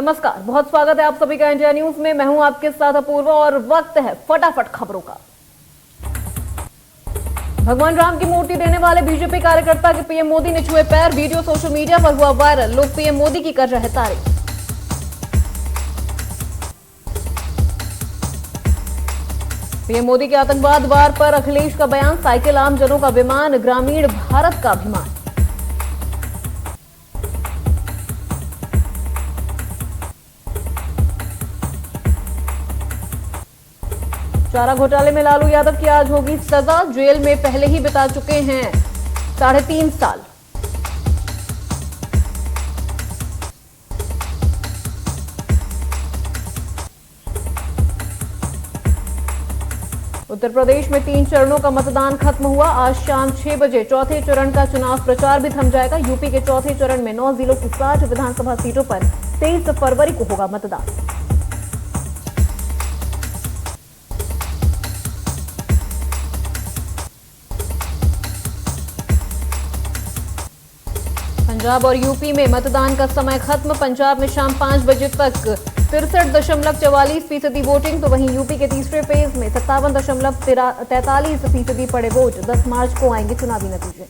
नमस्कार, बहुत स्वागत है आप सभी का इंडिया न्यूज में। मैं हूं आपके साथ अपूर्वा और वक्त है फटाफट खबरों का। भगवान राम की मूर्ति देने वाले बीजेपी कार्यकर्ता के पीएम मोदी ने छुए पैर, वीडियो सोशल मीडिया पर हुआ वायरल। लोग पीएम मोदी की कर रहे तारीफ। पीएम मोदी के आतंकवाद वार पर अखिलेश का बयान, साइकिल आम जनों का विमान, ग्रामीण भारत का अभिमान। चारा घोटाले में लालू यादव की आज होगी सजा, जेल में पहले ही बिता चुके हैं 3.5 साल। उत्तर प्रदेश में 3 चरणों का मतदान खत्म हुआ। आज शाम 6 बजे चौथे चरण का चुनाव प्रचार भी थम जाएगा। यूपी के चौथे चरण में 9 जिलों की 60 विधानसभा सीटों पर 23 फरवरी को होगा मतदान। पंजाब और यूपी में मतदान का समय खत्म। पंजाब में शाम 5 बजे तक 63.44% वोटिंग, तो वहीं यूपी के तीसरे फेज में 57.43% पड़े वोट। 10 मार्च को आएंगे चुनावी नतीजे।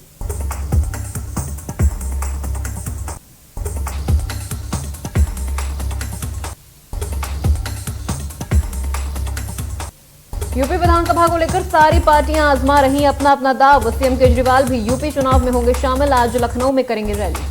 यूपी विधानसभा को लेकर सारी पार्टियां आजमा रही अपना अपना दाव। सीएम केजरीवाल भी यूपी चुनाव में होंगे शामिल। आज लखनऊ में करेंगे रैली।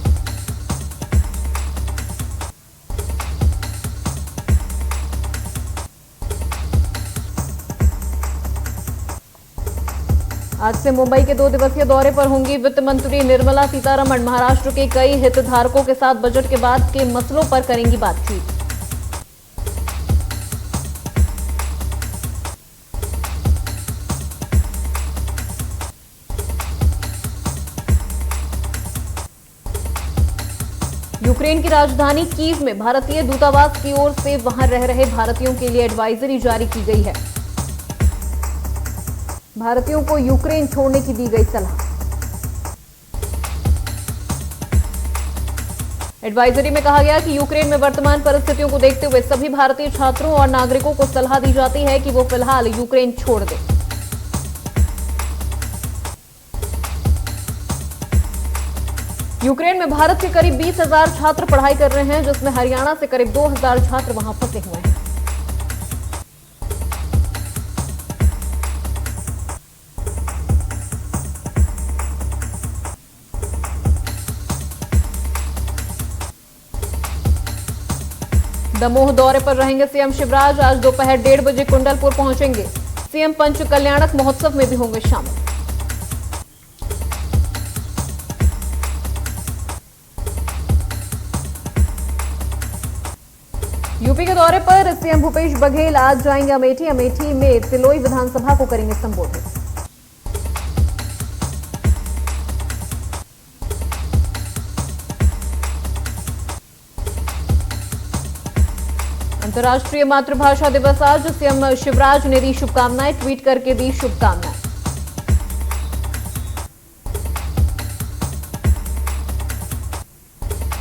आज से मुंबई के 2 दिवसीय दौरे पर होंगी वित्त मंत्री निर्मला सीतारमण। महाराष्ट्र के कई हितधारकों के साथ बजट के बाद के मसलों पर करेंगी बातचीत। यूक्रेन की राजधानी कीव में भारतीय दूतावास की ओर से वहां रह रहे भारतीयों के लिए एडवाइजरी जारी की गई है। भारतीयों को यूक्रेन छोड़ने की दी गई सलाह। एडवाइजरी में कहा गया कि यूक्रेन में वर्तमान परिस्थितियों को देखते हुए सभी भारतीय छात्रों और नागरिकों को सलाह दी जाती है कि वो फिलहाल यूक्रेन छोड़ दें। यूक्रेन में भारत के करीब 20,000 छात्र पढ़ाई कर रहे हैं, जिसमें हरियाणा से करीब 2,000 छात्र वहां फंसे हुए हैं। दमोह दौरे पर रहेंगे सीएम शिवराज। आज दोपहर 1:30 बजे कुंडलपुर पहुंचेंगे। सीएम पंच कल्याणक महोत्सव में भी होंगे शामिल। यूपी के दौरे पर सीएम भूपेश बघेल आज जाएंगे अमेठी। अमेठी में तिलोई विधानसभा को करेंगे संबोधित। अंतर्राष्ट्रीय मातृभाषा दिवस आज। सीएम शिवराज ने दी शुभकामनाएं, ट्वीट करके दी शुभकामनाएं।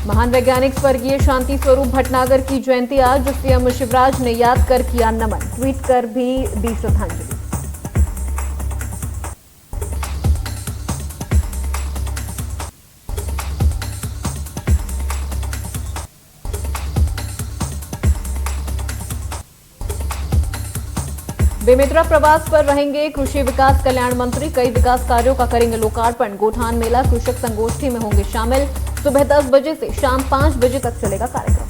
महान वैज्ञानिक स्वर्गीय शांति स्वरूप भटनागर की जयंती आज। सीएम शिवराज ने याद कर किया नमन, ट्वीट कर भी दी श्रद्धांजलि। बेमेतरा प्रवास पर रहेंगे कृषि विकास कल्याण मंत्री। कई विकास कार्यों का करेंगे लोकार्पण। गोठान मेला कृषक संगोष्ठी में होंगे शामिल। सुबह 10 बजे से शाम 5 बजे तक चलेगा कार्यक्रम।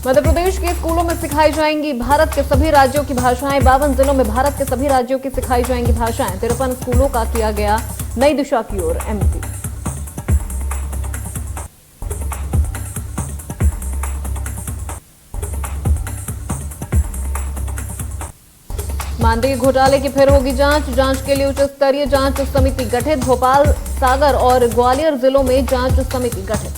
मध्य प्रदेश के स्कूलों में सिखाई जाएंगी भारत के सभी राज्यों की भाषाएं। 52 जिलों में भारत के सभी राज्यों की सिखाई जाएंगी भाषाएं। 53 स्कूलों का किया गया नई दिशा की ओर एमपी। मानदेय घोटाले की फिर होगी जांच। जांच के लिए उच्च स्तरीय जांच समिति गठित। भोपाल, सागर और ग्वालियर जिलों में जांच समिति गठित।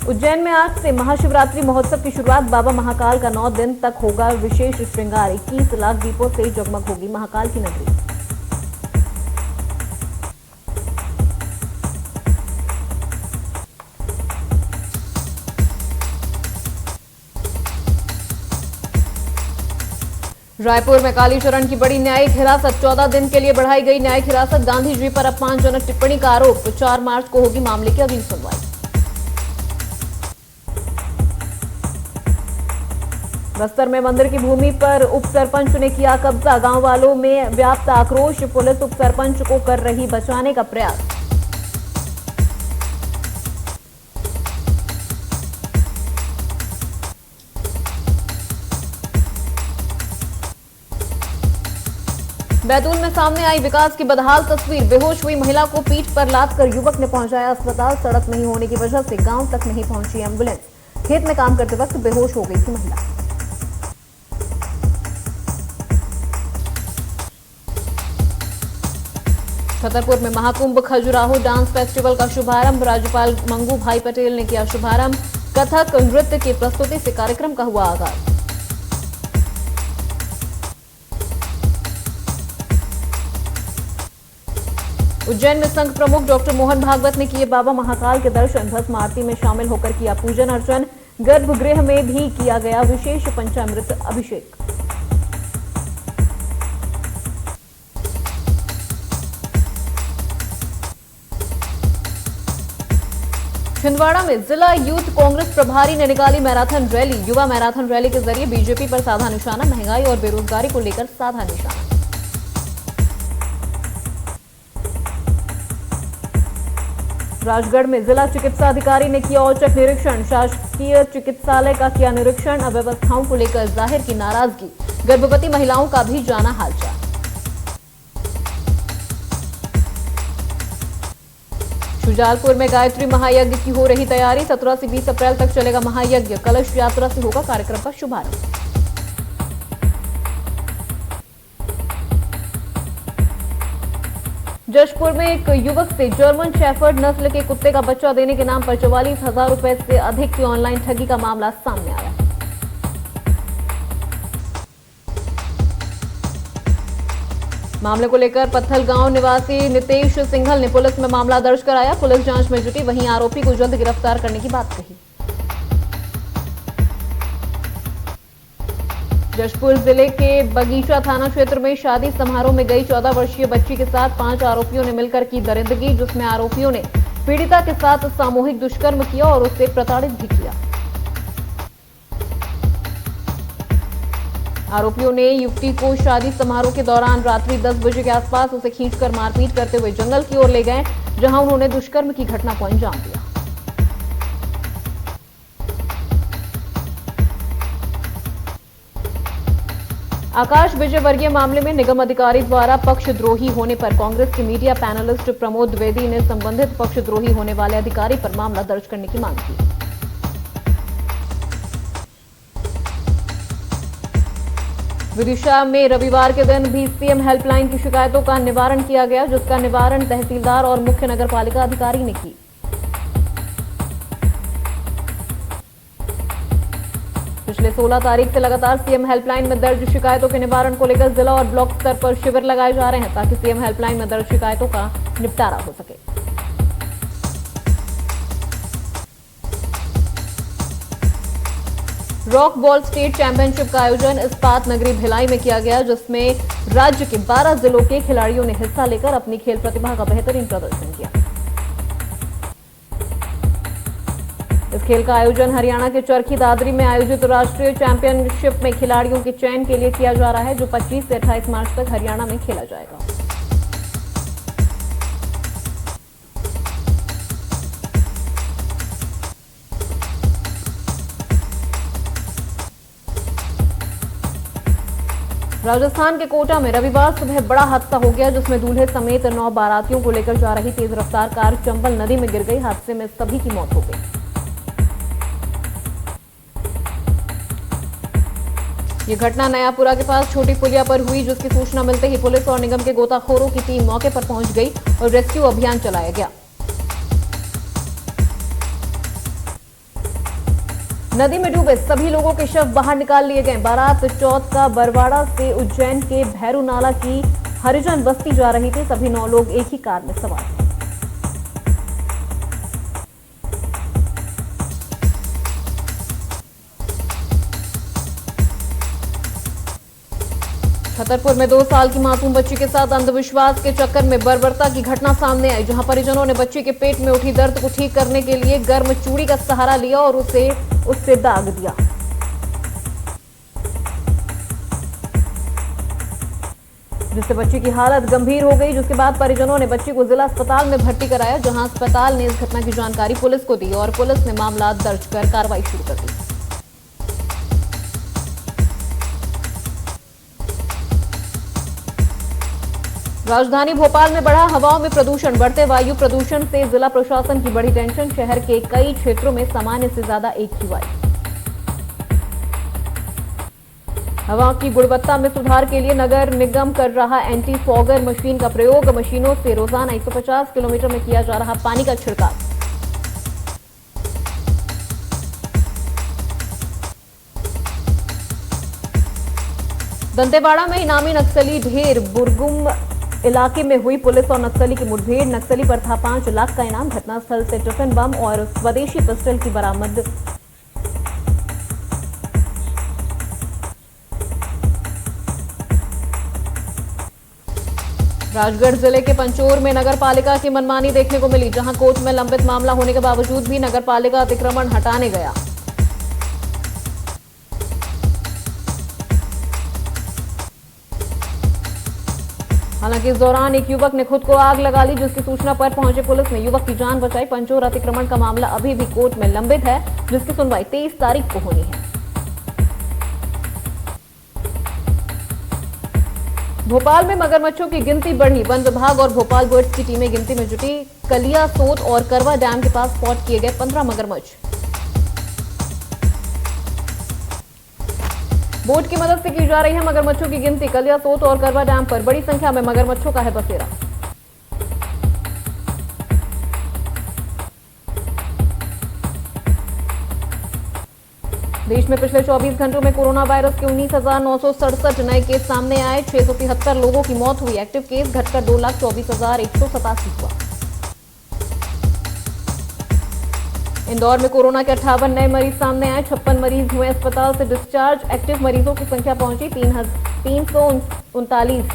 उज्जैन में आज से महाशिवरात्रि महोत्सव की शुरुआत। बाबा महाकाल का 9 दिन तक होगा विशेष श्रृंगार। 21 लाख दीपों से जगमग होगी महाकाल की नगरी। रायपुर में कालीचरण की बड़ी न्यायिक हिरासत। 14 दिन के लिए बढ़ाई गई न्यायिक हिरासत। गांधी जी पर अपमानजनक टिप्पणी का आरोप। 4 मार्च को होगी मामले की अगली सुनवाई। बस्तर में मंदिर की भूमि पर उप सरपंच ने किया कब्जा। गांव वालों में व्याप्त आक्रोश। पुलिस उप सरपंच को कर रही बचाने का प्रयास। बैतूल में सामने आई विकास की बदहाल तस्वीर। बेहोश हुई महिला को पीठ पर लाद कर युवक ने पहुंचाया अस्पताल। सड़क नहीं होने की वजह से गांव तक नहीं पहुंची एम्बुलेंस। खेत में काम करते वक्त बेहोश हो गई थी महिला। छतरपुर में महाकुंभ खजुराहो डांस फेस्टिवल का शुभारंभ। राज्यपाल मंगू भाई पटेल ने किया शुभारंभ। कथक नृत्य की प्रस्तुति से कार्यक्रम का हुआ आगाज। उज्जैन में संघ प्रमुख डॉक्टर मोहन भागवत ने किए बाबा महाकाल के दर्शन। भस्म आरती में शामिल होकर किया पूजन अर्चन। गर्भगृह में भी किया गया विशेष पंचामृत अभिषेक। छिंदवाड़ा में जिला यूथ कांग्रेस प्रभारी ने निकाली मैराथन रैली। युवा मैराथन रैली के जरिए बीजेपी पर साधा निशाना। महंगाई और बेरोजगारी को लेकर साधा निशाना। राजगढ़ में जिला चिकित्सा अधिकारी ने किया औचक निरीक्षण। शासकीय चिकित्सालय का किया निरीक्षण। अव्यवस्थाओं को लेकर जाहिर की नाराजगी। गर्भवती महिलाओं का भी जाना हालचाल। शुजालपुर में गायत्री महायज्ञ की हो रही तैयारी। 17 से 20 अप्रैल तक चलेगा महायज्ञ। कलश यात्रा से होगा कार्यक्रम का शुभारंभ। जशपुर में एक युवक से जर्मन शेफर्ड नस्ल के कुत्ते का बच्चा देने के नाम पर 44,000 रुपए से अधिक की ऑनलाइन ठगी का मामला सामने आया। मामले को लेकर पत्थलगांव निवासी नितेश सिंघल ने पुलिस में मामला दर्ज कराया। पुलिस जांच में जुटी। वहीं आरोपी को जल्द गिरफ्तार करने की बात कही। जशपुर जिले के बगीचा थाना क्षेत्र में शादी समारोह में गई 14 वर्षीय बच्ची के साथ 5 आरोपियों ने मिलकर की दरिंदगी, जिसमें आरोपियों ने पीड़िता के साथ सामूहिक दुष्कर्म किया और उससे प्रताड़ित भी किया। आरोपियों ने युवती को शादी समारोह के दौरान रात्रि 10 बजे के आसपास उसे खींचकर मारपीट करते हुए जंगल की ओर ले गए, जहां उन्होंने दुष्कर्म की घटना को अंजाम दिया। आकाश विजयवर्गीय मामले में निगम अधिकारी द्वारा पक्षद्रोही होने पर कांग्रेस के मीडिया पैनलिस्ट प्रमोद द्विवेदी ने संबंधित पक्षद्रोही होने वाले अधिकारी पर मामला दर्ज करने की मांग की। विदिशा में रविवार के दिन भी सीएम हेल्पलाइन की शिकायतों का निवारण किया गया, जिसका निवारण तहसीलदार और मुख्य नगरपालिका अधिकारी ने की। पिछले 16 तारीख से लगातार सीएम हेल्पलाइन में दर्ज शिकायतों के निवारण को लेकर जिला और ब्लॉक स्तर पर शिविर लगाए जा रहे हैं, ताकि सीएम हेल्पलाइन में दर्ज शिकायतों का निपटारा हो सके। रॉक बॉल स्टेट चैंपियनशिप का आयोजन इस्पात नगरी भिलाई में किया गया, जिसमें राज्य के 12 जिलों के खिलाड़ियों ने हिस्सा लेकर अपनी खेल प्रतिभा का बेहतरीन प्रदर्शन किया। इस खेल का आयोजन हरियाणा के चरखी दादरी में आयोजित राष्ट्रीय चैंपियनशिप में खिलाड़ियों के चयन के लिए किया जा रहा है, जो 25 से 28 मार्च तक हरियाणा में खेला जाएगा। राजस्थान के कोटा में रविवार सुबह बड़ा हादसा हो गया, जिसमें दूल्हे समेत 9 बारातियों को लेकर जा रही तेज रफ्तार कार चंबल नदी में गिर गई। हादसे में सभी की मौत हो गई। ये घटना नयापुरा के पास छोटी पुलिया पर हुई, जिसकी सूचना मिलते ही पुलिस और निगम के गोताखोरों की टीम मौके पर पहुंच गई और रेस्क्यू अभियान चलाया गया। नदी में डूबे सभी लोगों के शव बाहर निकाल लिए गए। बारात चौथ का बरवाड़ा से उज्जैन के भैरू नाला की हरिजन बस्ती जा रही थी। सभी 9 लोग एक ही कार में सवार थे। छतरपुर में 2 साल की मासूम बच्ची के साथ अंधविश्वास के चक्कर में बर्बरता की घटना सामने आई, जहां परिजनों ने बच्ची के पेट में उठी दर्द को ठीक करने के लिए गर्म चूड़ी का सहारा लिया और उससे दाग दिया। जिससे बच्ची की हालत गंभीर हो गई, जिसके बाद परिजनों ने बच्ची को जिला अस्पताल में भर्ती कराया, जहां अस्पताल ने इस घटना की जानकारी पुलिस को दी और पुलिस ने मामला दर्ज कर कार्रवाई शुरू कर दी। राजधानी भोपाल में बढ़ा हवाओं में प्रदूषण। बढ़ते वायु प्रदूषण से जिला प्रशासन की बड़ी टेंशन। शहर के कई क्षेत्रों में सामान्य से ज्यादा AQI। हवा की गुणवत्ता में सुधार के लिए नगर निगम कर रहा एंटी फॉगर मशीन का प्रयोग। मशीनों से रोजाना 150 किलोमीटर में किया जा रहा पानी का छिड़काव। दंतेवाड़ा में इनामी नक्सली ढेर बुरगुम इलाके में हुई पुलिस और नक्सली की मुठभेड़। नक्सली पर था 5 लाख का इनाम। घटनास्थल से टिफिन बम और स्वदेशी पिस्टल की बरामद। राजगढ़ जिले के पंचोर में नगर पालिका की मनमानी देखने को मिली, जहां कोर्ट में लंबित मामला होने के बावजूद भी नगर पालिका अतिक्रमण हटाने गया। हालांकि इस दौरान एक युवक ने खुद को आग लगा ली, जिसकी सूचना पर पहुंचे पुलिस ने युवक की जान बचाई। पंचोर अतिक्रमण का मामला अभी भी कोर्ट में लंबित है, जिसकी सुनवाई 23 तारीख को होनी है। भोपाल में मगरमच्छों की गिनती बढ़ी। वन विभाग और भोपाल बर्ड्स की टीमें गिनती में जुटी। कलियासोत और करवा डैम के पास स्पॉट किए गए 15 मगरमच्छ। बोट की मदद से की जा रही है मगरमच्छों की गिनती। कलियासोत और करवा डैम पर बड़ी संख्या में मगरमच्छों का है बसेरा। देश में पिछले 24 घंटों में कोरोना वायरस के 19,967 नए केस सामने आए। 673 लोगों की मौत हुई। एक्टिव केस घटकर 2,24,187 हुआ। इंदौर में कोरोना के 58 नए मरीज सामने आए। 56 मरीज हुए अस्पताल से डिस्चार्ज। एक्टिव मरीजों की संख्या पहुंची 339।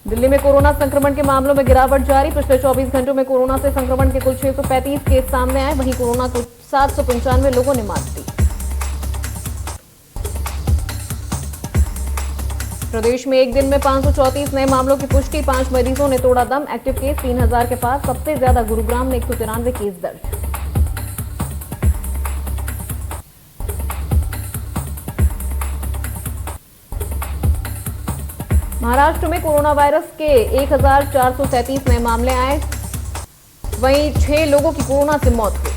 दिल्ली में कोरोना संक्रमण के मामलों में गिरावट जारी। पिछले 24 घंटों में कोरोना से संक्रमण के कुल 635 केस सामने आए। वहीं कोरोना को 795 लोगों ने मात दी। प्रदेश में एक दिन में 534 नए मामलों की पुष्टि। 5 मरीजों ने तोड़ा दम। एक्टिव केस 3000 के पास। सबसे ज्यादा गुरुग्राम में 193 केस दर्ज। महाराष्ट्र में कोरोना वायरस के 1437 नए मामले आए। वहीं 6 लोगों की कोरोना से मौत हुई।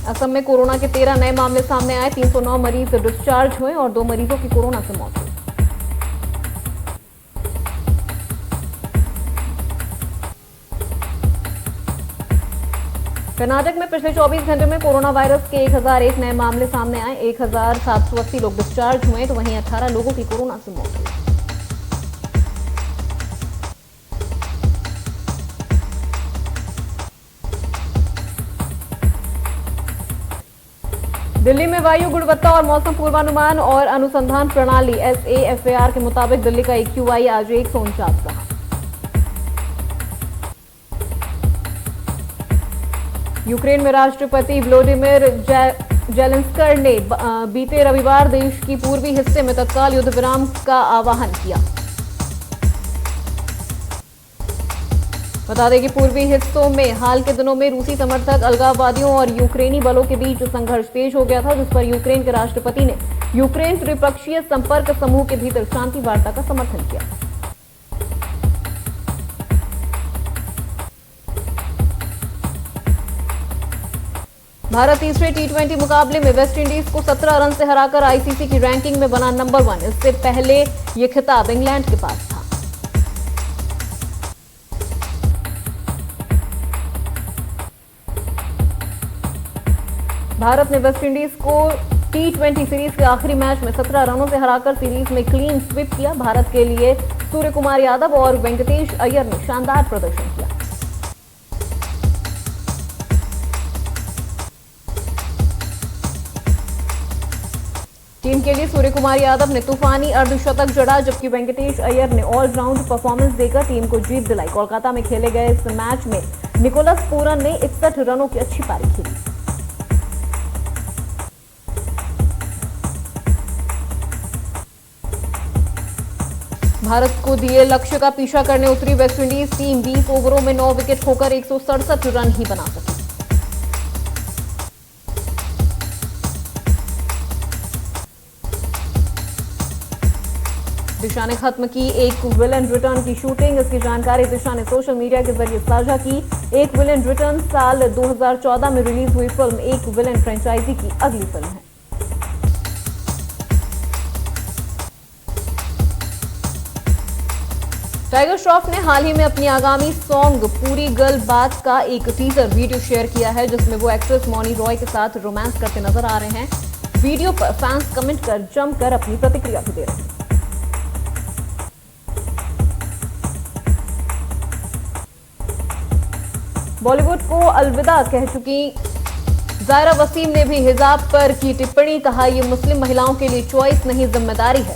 असम में कोरोना के 13 नए मामले सामने आए। 309 मरीज डिस्चार्ज हुए और 2 मरीजों की कोरोना से मौत हुई। कर्नाटक में पिछले 24 घंटे में कोरोना वायरस के 1001 नए मामले सामने आए। 1780 लोग डिस्चार्ज हुए तो वहीं 18 लोगों की कोरोना से मौत हुई। दिल्ली में वायु गुणवत्ता और मौसम पूर्वानुमान और अनुसंधान प्रणाली SAFAR के मुताबिक दिल्ली का AQI आज 149 रहा। यूक्रेन में राष्ट्रपति व्लादिमीर ज़ेलेंस्की ने बीते रविवार देश की पूर्वी हिस्से में तत्काल युद्ध विराम का आह्वान किया। बता दें कि पूर्वी हिस्सों में हाल के दिनों में रूसी समर्थक अलगाववादियों और यूक्रेनी बलों के बीच संघर्ष तेज हो गया था, जिस पर यूक्रेन के राष्ट्रपति ने यूक्रेन त्रिपक्षीय संपर्क समूह के भीतर शांति वार्ता का समर्थन किया। भारत तीसरे T20 मुकाबले में वेस्टइंडीज को 17 रन से हराकर ICC की रैंकिंग में बना नंबर 1। इससे पहले यह खिताब इंग्लैंड के पास था। भारत ने वेस्टइंडीज को T20 सीरीज के आखिरी मैच में 17 रनों से हराकर सीरीज में क्लीन स्वीप किया। भारत के लिए सूर्य कुमार यादव और वेंकटेश अय्यर ने शानदार प्रदर्शन किया। टीम के लिए सूर्य कुमार यादव ने तूफानी अर्धशतक जड़ा, जबकि वेंकटेश अय्यर ने ऑलराउंड परफॉर्मेंस देकर टीम को जीत दिलाई। कोलकाता में खेले गए इस मैच में निकोलस पूरन ने 61 रनों की अच्छी पारी खेली। भारत को दिए लक्ष्य का पीछा करने उतरी वेस्टइंडीज टीम 20 ओवरों में 9 विकेट खोकर 167 रन ही बना सकी। दिशा ने खत्म की एक विलन रिटर्न की शूटिंग। इसकी जानकारी दिशा ने सोशल मीडिया के जरिए साझा की। एक विलन रिटर्न साल 2014 में रिलीज हुई फिल्म एक विलन फ्रेंचाइजी की अगली फिल्म है। टाइगर श्रॉफ ने हाल ही में अपनी आगामी सॉन्ग पूरी गर्ल बात का एक टीजर वीडियो शेयर किया है, जिसमें वो एक्ट्रेस मौनी रॉय के साथ रोमांस करते नजर आ रहे हैं। वीडियो पर फैंस कमेंट कर जमकर अपनी प्रतिक्रिया भी दे रहे हैं। बॉलीवुड को अलविदा कह चुकी ज़ायरा वसीम ने भी हिजाब पर की टिप्पणी। कहा, ये मुस्लिम महिलाओं के लिए चॉइस नहीं जिम्मेदारी है।